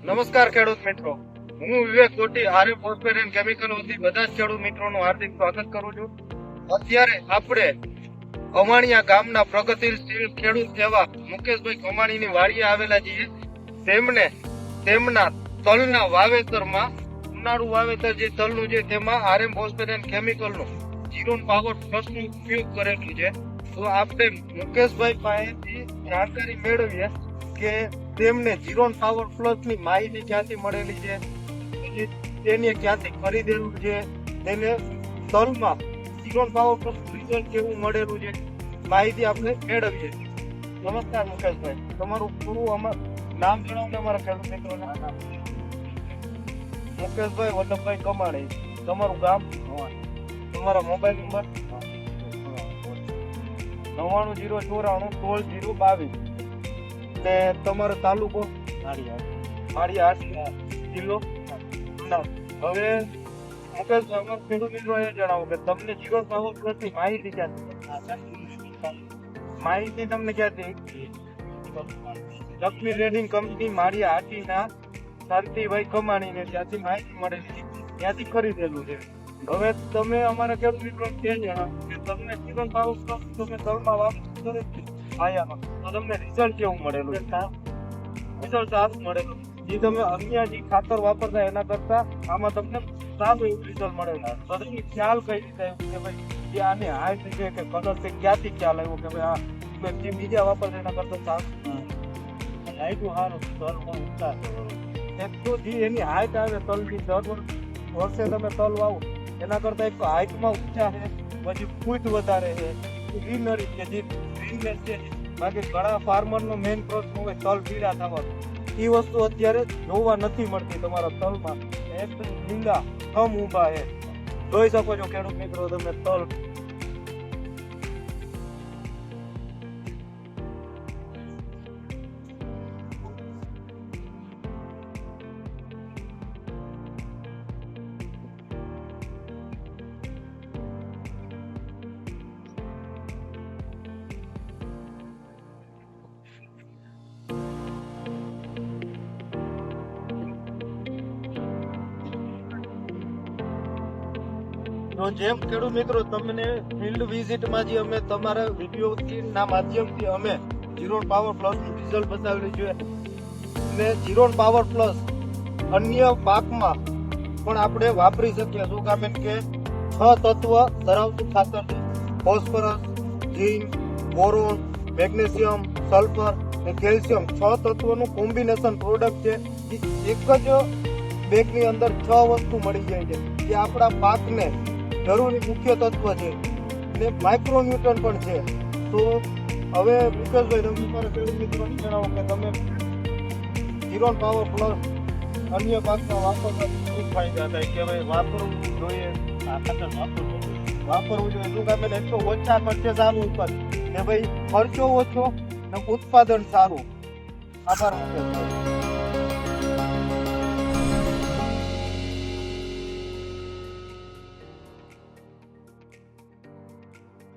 નમસ્કાર ખેડૂત મિત્રો, હું વિવેક કોટી આર્ય ફોસ્ફેટ એન્ડ કેમિકલ વતી બધા જ ખેડૂત મિત્રોનું હાર્દિક સ્વાગત કરું છું. અત્યારે આપણે કમાણીયા ગામના પ્રગતિશીલ ખેડૂત એવા મુકેશભાઈ કમાણીની વાડીએ આવેલા છીએ. તેમને તેમના તલના વાવેતરમાં ઉનાળુ વાવેતર જે તલનું છે તેમાં આર્ય ફોસ્ફેટ એન્ડ કેમિકલનું જીરોન પાવર પ્લસનો ઉપયોગ કરેલું છે. તો આપણે મુકેશભાઈ પાસેથી જાણકારી મેળવીએ કે તેમને જીરોન પાવર પ્લસ ની માહિતી ક્યાંથી મળેલી છે, તેને ક્યાંથી ખરીદેલું છે, તેને તલમાં જીરોન પાવર પ્લસ રિઝલ્ટ કેવું મળેલું છે, માહિતી આપણે મેળવીએ. નમસ્કાર મુકેશભાઈ, તમારું પૂરું નામ જણાવો ને અમારા ખેડૂત મિત્રોને. મુકેશભાઈ વલ્લભભાઈ કમાણી, તમારું ગામ, તમારા મોબાઈલ નંબર 9904916022 ને તમારો તાલુકો માળિયાહાટ, જિલ્લો અમદાવાદ. હવે મુકેશભાઈ, અમારા ખેડૂત મિત્રો એ જણાવો કે તમને જીરોન પાવર પ્લસ ની માહિતી ક્યાંથી? માહિતી તમને ક્યાંથી? લક્ષ્મી ટ્રેડિંગ કંપની માળિયાહાટીના શાંતિભાઈ કમાણીને ત્યાંથી માહિતી મળેલી, ત્યાંથી ખરીદેલું છે. હવે તમે અમારા ખેડૂત મિત્રો એ જણાવો કે તમને જીરોન પાવર પ્લસ તમે તલમાં વાપરો આયામાં તો તમને રિઝલ્ટ કેવું મળેલું છે? રિઝલ્ટ સારું મળેલું. જે તમે અન્ય જે ખાતર વાપરતા એના કરતા આમાં તમને સારું એવું રિઝલ્ટ મળેલું. તો તમને ખ્યાલ કઈ રીતે આવ્યો કે ભાઈ જે આની હાઈટ છે કે કલર છે, ક્યાંથી ખ્યાલ આવ્યો કે ભાઈ આ જે બીજા વાપરતા એના કરતા સારું હાઈટું સારું તલ ઉગતા એક તો જે એની હાઈટ આવે તલની દર વર્ષે તમે તલ વાવો એના કરતા એક તો હાઈટમાં ઊંચા છે, પછી ફૂટ વધારે છે, ગ્રીનરી છે, જે ગ્રીનનેસ છે. બાકી ઘણા ફાર્મરનો મેઇન પ્રશ્ન હોય તલ પીળા થવાનો, એ વસ્તુ અત્યારે જોવા નથી મળતી તમારા તલમાં. એકદમ લીલા થમ ઊભા છે, જોઈ શકો છો ખેડૂત મિત્રો તમે તલ. તો જેમ ખેડૂત મિત્રો તમને ફિલ્ડ વિઝિટમાં જે અમે તમારા વિડીયો ના માધ્યમથી અમે જીરોન પાવર પ્લસ નું રિઝલ્ટ બતાવેલું છે ને જીરોન પાવર પ્લસ અન્ય પાકમાં પણ આપણે વાપરી શકીએ. શું કામ કે 6 તત્વ ધરાવતું ખાતર છે. ફોસ્ફરસ, ઝીંક, બોરોન, મેગ્નેશિયમ, સલ્ફર અને કેલ્શિયમ 6 તત્વનું કોમ્બિનેશન પ્રોડક્ટ છે. એક જ બેગની અંદર 6 વસ્તુ મળી જાય છે જે આપણા પાકને જરૂરી મુખ્ય તત્વ છે ને માઇક્રોન્યુટ્રન પણ છે. તો હવે મુકેશભાઈ તમે મારા ખેડૂત મિત્રોને જણાવો કે તમે જીરોન પાવર પ્લસ અન્ય પાકમાં વાપરવા શું ફાયદા થાય કે ભાઈ વાપરવું જોઈએ, આ ખાતર વાપરવું જોઈએ. શું કામ એક તો ઓછા ખર્ચે સારું ઉત્પાદન ને ભાઈ ખર્ચો ઓછો ને ઉત્પાદન સારું. આભાર મુકેશભાઈ.